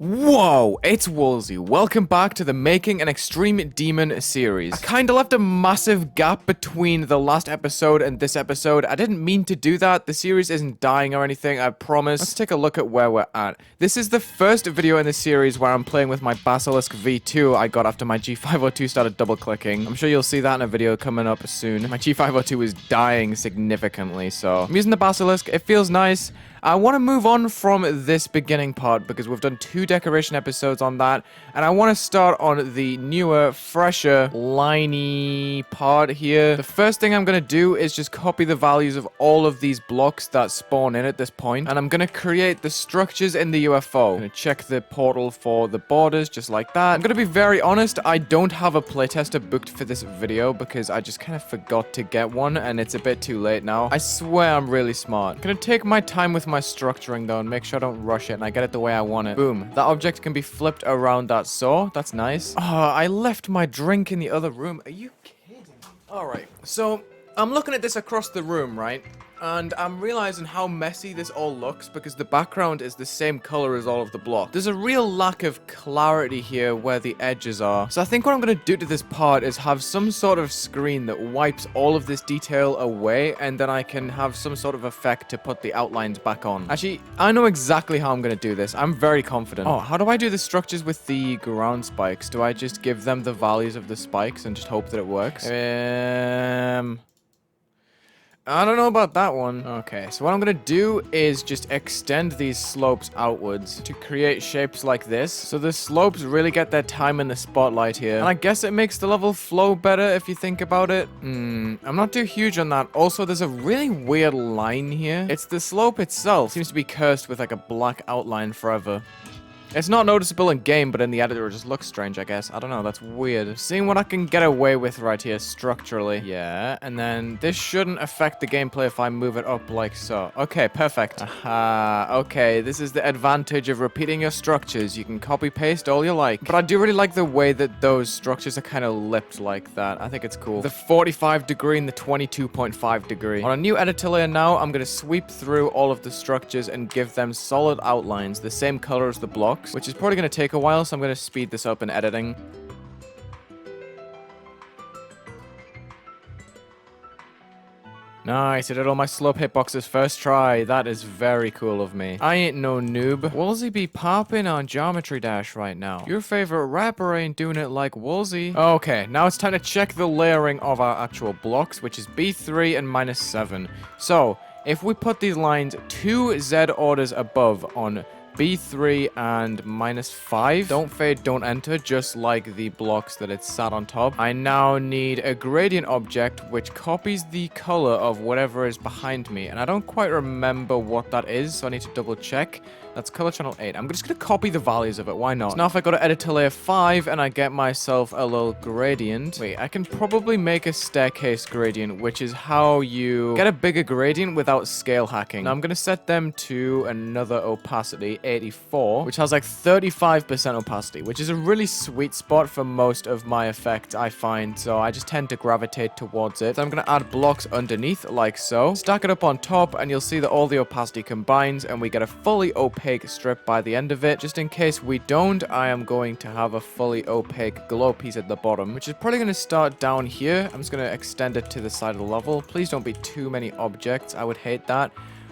Whoa, it's Wulzy. Welcome back to the Making an Extreme Demon series. I kinda left a massive gap between the last episode and this episode. I didn't mean to do that. The series isn't dying or anything, I promise. Let's take a look at where we're at. This is the first video in the series where I'm playing with my Basilisk V2 I got after my G502 started double clicking. I'm sure you'll see that in a video coming up soon. My G502 is dying significantly, so I'm using the Basilisk. It feels nice. I want to move on from this beginning part because we've done 2 decoration episodes on that, and I want to start on the newer, fresher, liney part here. The first thing I'm going to do is just copy the values of all of these blocks that spawn in at this point, and I'm going to create the structures in the UFO. I'm going to check the portal for the borders just like that. I'm going to be very honest, I don't have a playtester booked for this video because I just kind of forgot to get one, and it's a bit too late now. I swear I'm really smart. I'm going to take my time with my structuring though and make sure I don't rush it and I get it the way I want it. Boom. That object can be flipped around that saw. That's nice. Oh, I left my drink in the other room. Are you kidding? Alright, so I'm looking at this across the room, right? And I'm realizing how messy this all looks because the background is the same color as all of the blocks. There's a real lack of clarity here where the edges are. So I think what I'm going to do to this part is have some sort of screen that wipes all of this detail away, and then I can have some sort of effect to put the outlines back on. Actually, I know exactly how I'm going to do this. I'm very confident. Oh, how do I do the structures with the ground spikes? Do I just give them the values of the spikes and just hope that it works? I don't know about that one. Okay, so what I'm gonna do is just extend these slopes outwards to create shapes like this. So the slopes really get their time in the spotlight here. And I guess it makes the level flow better if you think about it. I'm not too huge on that. Also, there's a really weird line here. It's the slope itself. It seems to be cursed with like a black outline forever. It's not noticeable in game, but in the editor it just looks strange, I guess. I don't know, that's weird. Seeing what I can get away with right here structurally. Yeah, and then this shouldn't affect the gameplay if I move it up like so. Okay, perfect. Aha, okay, this is the advantage of repeating your structures. You can copy-paste all you like. But I do really like the way that those structures are kind of lipped like that. I think it's cool. The 45 degree and the 22.5 degree. On a new editor layer now, I'm going to sweep through all of the structures and give them solid outlines, the same color as the block, which is probably going to take a while, so I'm going to speed this up in editing. Nice, I did all my slope hitboxes first try. That is very cool of me. I ain't no noob. Wulzy be popping on Geometry Dash right now. Your favorite rapper ain't doing it like Wulzy. Okay, now it's time to check the layering of our actual blocks, which is B3 and -7. So, if we put these lines 2 Z orders above on B3 and -5. Don't fade, don't enter, just like the blocks that it's sat on top. I now need a gradient object which copies the color of whatever is behind me. And I don't quite remember what that is, so I need to double check. That's color channel 8. I'm just going to copy the values of it. Why not? So now if I go to editor layer 5 and I get myself a little gradient. Wait, I can probably make a staircase gradient, which is how you get a bigger gradient without scale hacking. Now I'm going to set them to another opacity, 84, which has like 35% opacity, which is a really sweet spot for most of my effects, I find. So I just tend to gravitate towards it. So I'm going to add blocks underneath like so. Stack it up on top and you'll see that all the opacity combines and we get a fully opaque strip by the end of it. Just in case we don't, I am going to have a fully opaque glow piece at the bottom, which is probably going to start down here. I'm just going to extend it to the side of the level. Please don't be too many objects. I would hate that.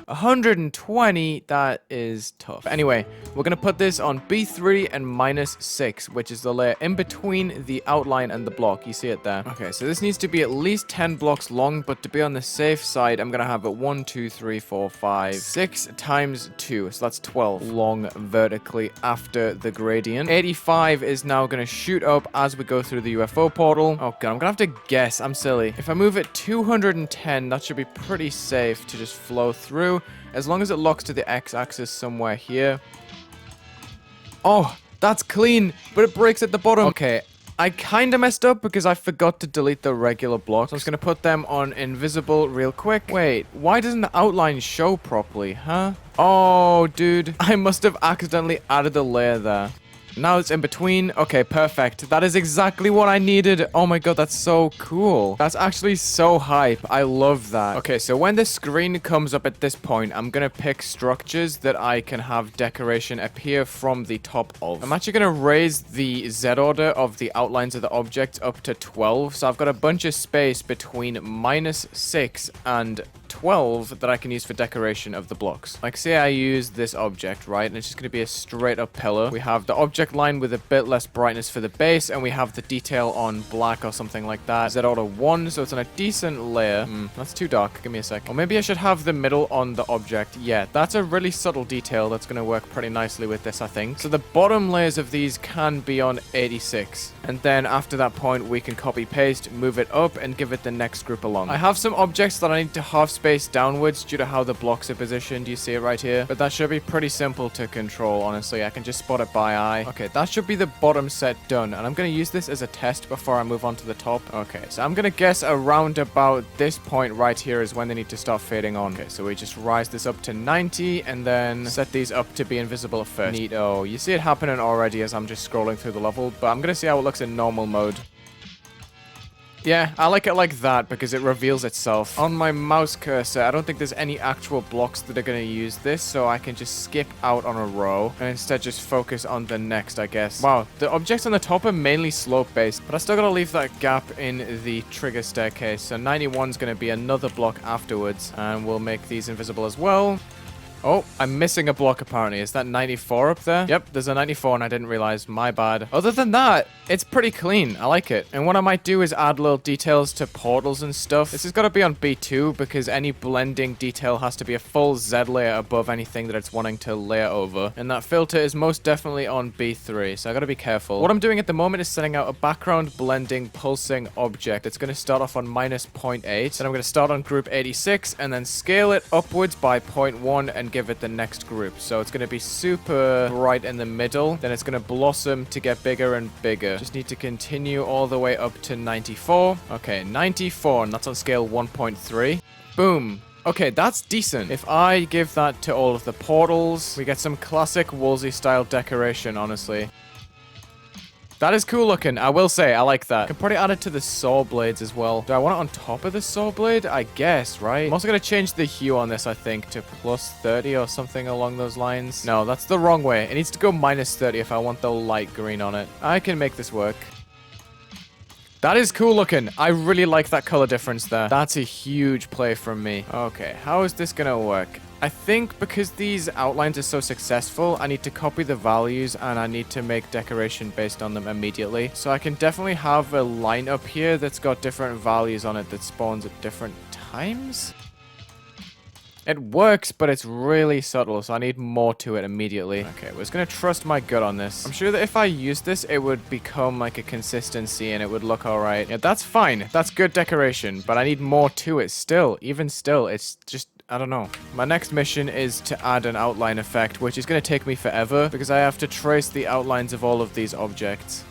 120, that is tough. Anyway, we're going to put this on B3 and -6, which is the layer in between the outline and the block. You see it there. Okay, so this needs to be at least 10 blocks long, but to be on the safe side, I'm going to have it 1, 2, 3, 4, 5, 6 times 2. So that's 12 long vertically after the gradient. 85 is now going to shoot up as we go through the UFO portal. Oh god, I'm going to have to guess. I'm silly. If I move it 210, that should be pretty safe to just flow through. As long as it locks to the x-axis somewhere here. Oh, that's clean, but it breaks at the bottom. Okay, I kind of messed up because I forgot to delete the regular blocks. So I'm just going to put them on invisible real quick. Wait, why doesn't the outline show properly, huh? Oh, dude, I must have accidentally added a layer there. Now it's in between. Okay, perfect. That is exactly what I needed. Oh my god, that's so cool. That's actually so hype. I love that. Okay, so when the screen comes up at this point, I'm gonna pick structures that I can have decoration appear from the top of. I'm actually gonna raise the Z order of the outlines of the object up to 12. So I've got a bunch of space between -6 and 12 that I can use for decoration of the blocks. Like, say I use this object, right? And it's just going to be a straight up pillar. We have the object line with a bit less brightness for the base, and we have the detail on black or something like that. Z order 1, so it's on a decent layer. That's too dark. Give me a sec. Or maybe I should have the middle on the object. Yeah, that's a really subtle detail that's going to work pretty nicely with this, I think. So the bottom layers of these can be on 86. And then after that point, we can copy paste, move it up, and give it the next group along. I have some objects that I need to half space downwards due to how the blocks are positioned. You see it right here? But that should be pretty simple to control, honestly. I can just spot it by eye. Okay, that should be the bottom set done. And I'm going to use this as a test before I move on to the top. Okay, so I'm going to guess around about this point right here is when they need to start fading on. Okay, so we just rise this up to 90 and then set these up to be invisible at first. Neato. You see it happening already as I'm just scrolling through the level, but I'm going to see how it looks in normal mode. Yeah, I like it like that because it reveals itself. On my mouse cursor, I don't think there's any actual blocks that are going to use this, so I can just skip out on a row and instead just focus on the next, I guess. Wow, the objects on the top are mainly slope-based, but I still got to leave that gap in the trigger staircase. So 91 is going to be another block afterwards, and we'll make these invisible as well. Oh, I'm missing a block apparently. Is that 94 up there? Yep, there's a 94 and I didn't realize. My bad. Other than that, it's pretty clean. I like it. And what I might do is add little details to portals and stuff. This has got to be on B2 because any blending detail has to be a full Z layer above anything that it's wanting to layer over. And that filter is most definitely on B3, so I got to be careful. What I'm doing at the moment is setting out a background blending pulsing object. It's going to start off on -0.8. Then I'm going to start on group 86 and then scale it upwards by 0.1 and give it the next group. So it's going to be super bright in the middle. Then it's going to blossom to get bigger and bigger. Just need to continue all the way up to 94. Okay, 94, and that's on scale 1.3. Boom. Okay, that's decent. If I give that to all of the portals, we get some classic Wulzy style decoration, honestly. That is cool looking, I will say. I like that. I can probably add it to the saw blades as well. Do I want it on top of the saw blade? I guess, right? I'm also going to change the hue on this, I think, to +30 or something along those lines. No, that's the wrong way. It needs to go -30 if I want the light green on it. I can make this work. That is cool looking. I really like that color difference there. That's a huge play from me. Okay, how is this gonna work? I think because these outlines are so successful, I need to copy the values and I need to make decoration based on them immediately. So I can definitely have a line up here that's got different values on it that spawns at different times. It works, but it's really subtle, so I need more to it immediately. Okay, we're just gonna trust my gut on this. I'm sure that if I use this, it would become like a consistency and it would look alright. Yeah, that's fine. That's good decoration, but I need more to it still. Even still, it's just... I don't know. My next mission is to add an outline effect, which is going to take me forever because I have to trace the outlines of all of these objects.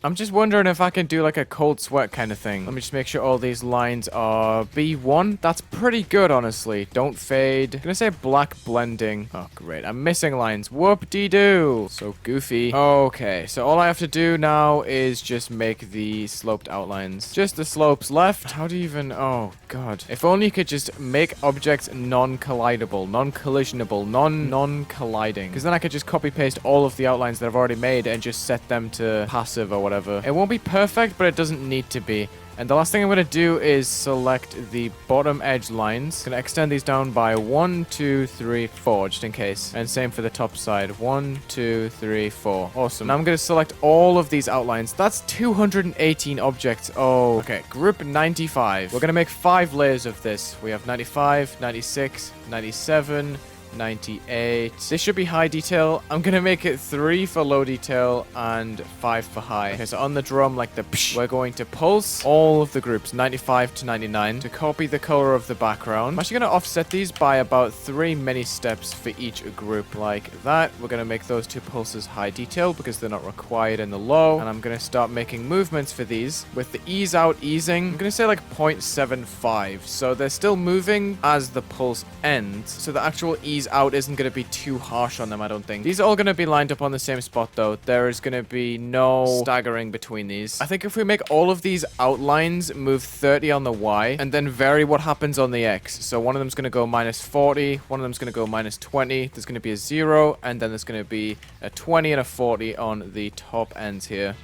I'm just wondering if I can do like a cold sweat kind of thing. Let me just make sure all these lines are B1. That's pretty good, honestly. Don't fade. I'm gonna say black blending. Oh, great. I'm missing lines. Whoop-de-doo. So goofy. Okay, so all I have to do now is just make the sloped outlines. Just the slopes left. How do you even... Oh, God. If only you could just make objects non-collidable, non-collisionable, non-colliding. Because then I could just copy-paste all of the outlines that I've already made and just set them to passive or whatever. It won't be perfect, but it doesn't need to be. And the last thing I'm going to do is select the bottom edge lines. Going to extend these down by 1, 2, 3, 4, just in case. And same for the top side. 1, 2, 3, 4. Awesome. Now I'm going to select all of these outlines. That's 218 objects. Oh, okay. Group 95. We're going to make 5 layers of this. We have 95, 96, 97, 98. This should be high detail. I'm gonna make it 3 for low detail and 5 for high. Okay, so on the drum, like the psh, we're going to pulse all of the groups, 95 to 99, to copy the color of the background. I'm actually gonna offset these by about 3 mini steps for each group, like that. We're gonna make those 2 pulses high detail because they're not required in the low. And I'm gonna start making movements for these with the ease out easing. I'm gonna say like 0.75. So they're still moving as the pulse ends. So the actual ease out isn't gonna be too harsh on them, I don't think. These are all gonna be lined up on the same spot though. There is gonna be no staggering between these. I think if we make all of these outlines move 30 on the Y and then vary what happens on the X. So one of them's gonna go minus 40, one of them's gonna go minus 20, there's gonna be a 0, and then there's gonna be a 20 and a 40 on the top ends here.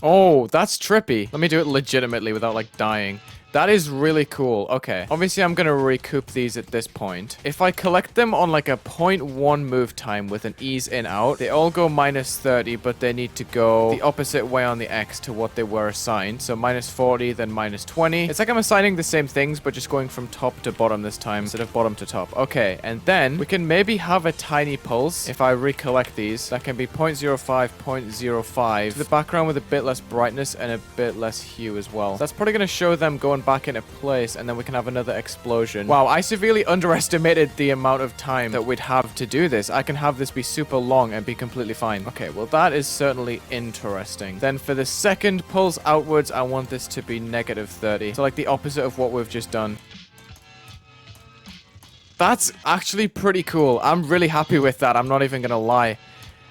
Oh, that's trippy. Let me do it legitimately without like dying. That is really cool. Okay. Obviously, I'm going to recoup these at this point. If I collect them on like a 0.1 move time with an ease in out, they all go minus 30, but they need to go the opposite way on the X to what they were assigned. So minus 40, then minus 20. It's like I'm assigning the same things, but just going from top to bottom this time instead of bottom to top. Okay. And then we can maybe have a tiny pulse. If I recollect these, that can be 0.05, 0.05. The background with a bit less brightness and a bit less hue as well. So that's probably going to show them going back into place, and then we can have another explosion. Wow, I severely underestimated the amount of time that we'd have to do this. I can have this be super long and be completely fine. Okay, well that is certainly interesting. Then for the second pulse outwards, I want this to be negative 30. So like the opposite of what we've just done. That's actually pretty cool. I'm really happy with that. I'm not even gonna lie.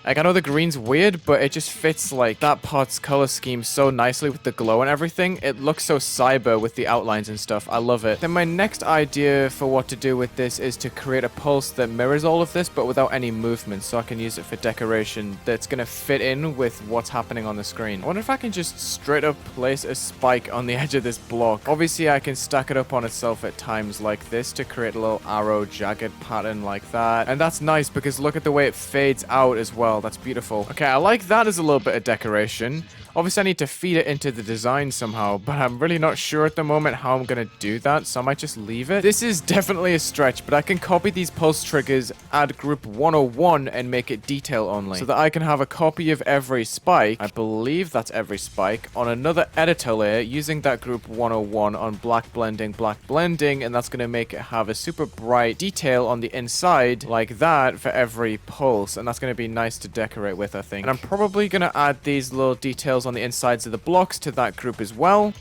Like, I know the green's weird, but it just fits, like, that part's color scheme so nicely with the glow and everything. It looks so cyber with the outlines and stuff. I love it. Then my next idea for what to do with this is to create a pulse that mirrors all of this, but without any movement, so I can use it for decoration that's gonna fit in with what's happening on the screen. I wonder if I can just straight up place a spike on the edge of this block. Obviously, I can stack it up on itself at times like this to create a little arrow jagged pattern like that. And that's nice because look at the way it fades out as well. That's beautiful. Okay, I like that as a little bit of decoration. Obviously, I need to feed it into the design somehow, but I'm really not sure at the moment how I'm going to do that, so I might just leave it. This is definitely a stretch, but I can copy these pulse triggers, add group 101, and make it detail only, so that I can have a copy of every spike, I believe that's every spike, on another editor layer using that group 101 on black blending, and that's going to make it have a super bright detail on the inside, like that, for every pulse, and that's going to be nice to decorate with, I think. And I'm probably going to add these little details on the insides of the blocks to that group as well.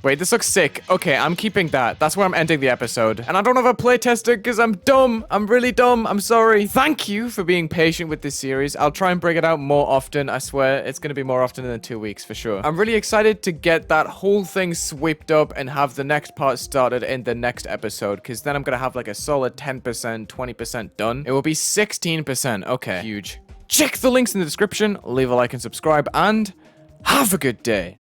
Wait, this looks sick. Okay, I'm keeping that. That's where I'm ending the episode. And I don't have a playtester because I'm dumb. I'm really dumb. I'm sorry. Thank you for being patient with this series. I'll try and bring it out more often. I swear it's going to be more often than 2 weeks for sure. I'm really excited to get that whole thing swept up and have the next part started in the next episode, because then I'm going to have like a solid 10%, 20% done. It will be 16%. Okay, huge. Check the links in the description, leave a like and subscribe, and have a good day.